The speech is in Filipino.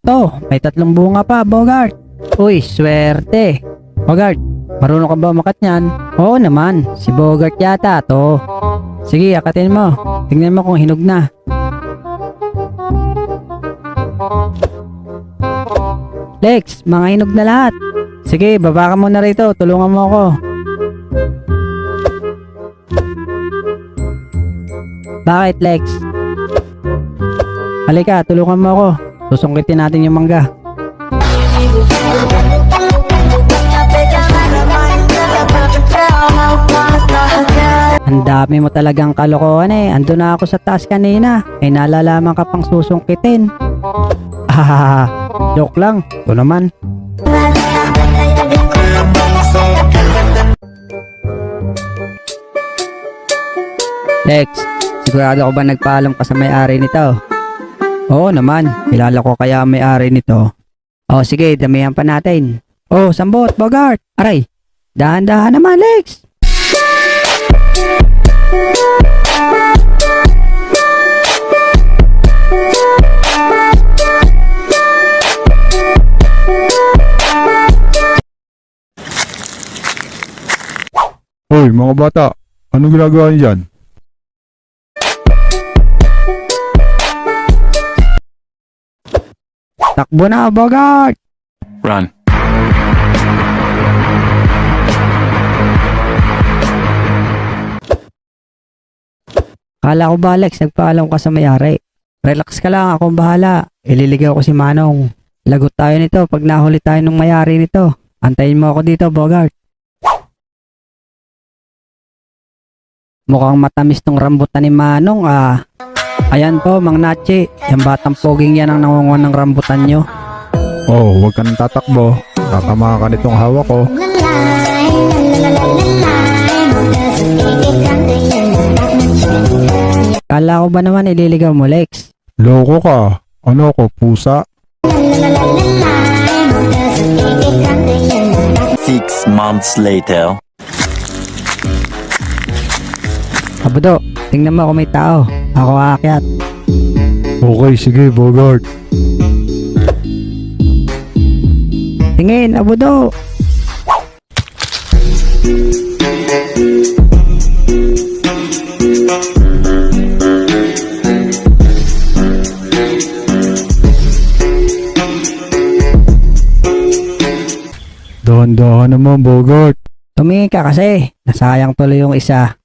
sakto. May 3 bunga pa, Bogart. Uy, swerte. Bogart, marunong ka ba umakat niyan? Oo naman, si Bogart yata to. Sige, akatin mo. Tingnan mo kung hinog na. Lex, mga hinog na lahat. Sige, baba ka muna rito. Tulungan mo ako. Bakit, Lex? Halika, tulungan mo ako. Susungkitin natin yung mangga. Ang dami mo talagang kalokohan eh. Ando na ako sa taas kanina. Ay nalalaman ka pang susungkitin. Ah, joke lang. Ito naman. Lex, sigurado ko ba nagpaalam ka sa may-ari nito? Oo naman, kilala ko kaya ang may-ari nito. O sige, damihan pa natin. Oh, sambot, Bogart. Aray, dahan-dahan naman, Lex. Hoy mga bata, anong ginagawa niyo dyan? Takbo na, Bogart. Run. Kala ko ba, Lex, nagpaalam ka sa may-ari? Relax ka lang, akong bahala. Ililigaw ko si Manong. Lagot tayo nito pag nahuli tayo ng may-ari nito. Antayin mo ako dito, Bogart. Mukhang matamis tong rambutan ni Manong ah. Ayan po, Mang Nachi. Yung batang poging yan ang nangunguha ng rambutan nyo. Oh, huwag ka nang tatakbo. Tatama ka nitong hawak ko. Kala ko ba naman ililigaw mo, Lex? Loko ka. Ano ko, pusa? 6 months later. Abudo, tingnan mo kung may tao. Ako aakyat. Okay, sige, Bogart. Tingin, Abudo. Dahan-dahan naman, Bogart. Tumingin ka kasi. Nasayang tuloy yung isa.